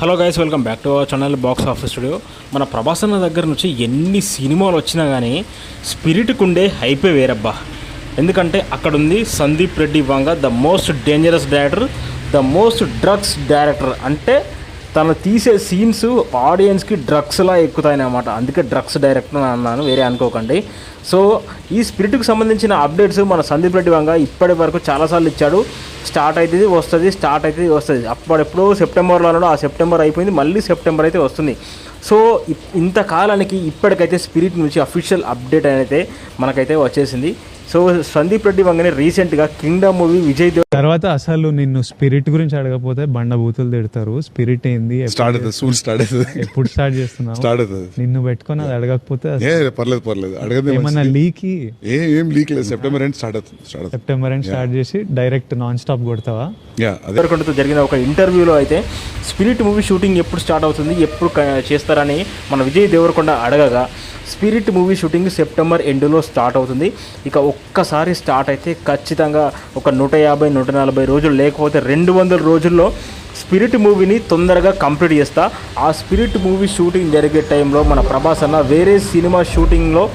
Hello guys, welcome back to our channel box office studio. మన ప్రభాస్ అన్న దగ్గర నుంచి ఎన్ని సినిమాలు వచ్చినా కానీ స్పిరిట్కి ఉండే హైపే వేరబ్బా. ఎందుకంటే అక్కడ ఉంది Sandeep Reddy Vanga, the most dangerous director, the most drugs director. అంటే తను తీసే సీన్స్ ఆడియన్స్కి డ్రగ్స్లా ఎక్కుతాయన్నమాట. అందుకే డ్రగ్స్ డైరెక్టర్ అని అన్నాను, వేరే అనుకోకండి. సో ఈ స్పిరిట్కి సంబంధించిన అప్డేట్స్ మన సందీప్ రెడ్డి వంగ ఇప్పటి వరకు చాలాసార్లు ఇచ్చాడు. స్టార్ట్ అవుతుంది వస్తుంది. అప్పుడెప్పుడో సెప్టెంబర్లో అన్నాడు, ఆ సెప్టెంబర్ అయిపోయింది, మళ్ళీ సెప్టెంబర్ అయితే వస్తుంది. సో ఇంతకాలానికి ఇప్పటికైతే స్పిరిట్ నుంచి అఫీషియల్ అప్డేట్ అయితే మనకైతే వచ్చేసింది. సో సందీప్ రెడ్డి వంగని రీసెంట్గా కింగ్డమ్ మూవీ విజయ్ దేవ్ తర్వాత అసలు నిన్ను స్పిరిట్ గురించి అడగకపోతే బండ బూతులు తిడతారు. స్పిరిట్ ఏంది, ఎప్పుడు స్టార్ట్ చేస్తున్నావు, నిన్ను పెట్టుకొని అది అడగకపోతే పర్లేదు ఏమన్నా లీకి ఏం లీక్ లేదు. సెప్టెంబర్ ఎండ్ స్టార్ట్ చేసి డైరెక్ట్ నాన్ స్టాప్ కొడతావా? జరిగిన ఒక ఇంటర్వ్యూలో అయితే స్పిరిట్ మూవీ షూటింగ్ ఎప్పుడు స్టార్ట్ అవుతుంది, ఎప్పుడు చేస్తారని మన విజయ్ దేవరకొండ అడగగా స్పిరిట్ మూవీ షూటింగ్ సెప్టెంబర్ ఎండ్లో స్టార్ట్ అవుతుంది. ఇక ఒక్కసారి స్టార్ట్ అయితే ఖచ్చితంగా ఒక 150-140 రోజులు, లేకపోతే 200 రోజుల్లో స్పిరిట్ మూవీని తొందరగా కంప్లీట్ చేస్తా. ఆ స్పిరిట్ మూవీ షూటింగ్ జరిగే టైంలో మన ప్రభాస్ అన్న వేరే సినిమా షూటింగ్లో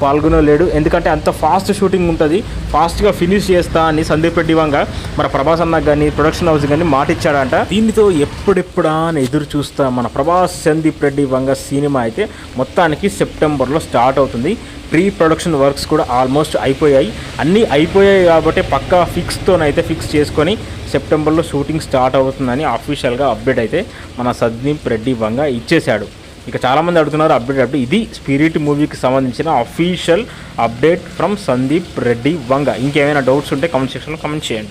పాల్గొనలేడు. ఎందుకంటే అంత ఫాస్ట్ షూటింగ్ ఉంటుంది, ఫాస్ట్గా ఫినిష్ చేస్తా అని సందీప్ రెడ్డి వంగ మన ప్రభాస్ అన్నకు కానీ ప్రొడక్షన్ హౌస్ కానీ మాట ఇచ్చాడంట. దీనితో ఎప్పుడెప్పుడా అని ఎదురు చూస్తా మన ప్రభాస్ సందీప్ రెడ్డి వంగ సినిమా అయితే మొత్తానికి సెప్టెంబర్లో స్టార్ట్ అవుతుంది. ప్రీ ప్రొడక్షన్ వర్క్స్ కూడా ఆల్మోస్ట్ అయిపోయాయి. అన్నీ అయిపోయాయి కాబట్టి పక్కా ఫిక్స్ చేసుకొని సెప్టెంబర్లో షూటింగ్ స్టార్ట్ అవుతుందని అఫీషియల్గా అప్డేట్ అయితే మన సందీప్ రెడ్డి వంగ ఇచ్చేశాడు. ఇక చాలామంది అడుగుతున్నారు అప్డేట్. ఇది స్పిరిట్ మూవీకి సంబంధించిన official update from Sandeep Reddy Vanga. ఇంకేమైనా డౌట్స్ ఉంటే కామెంట్ సెక్షన్లో కామెంట్ చేయండి.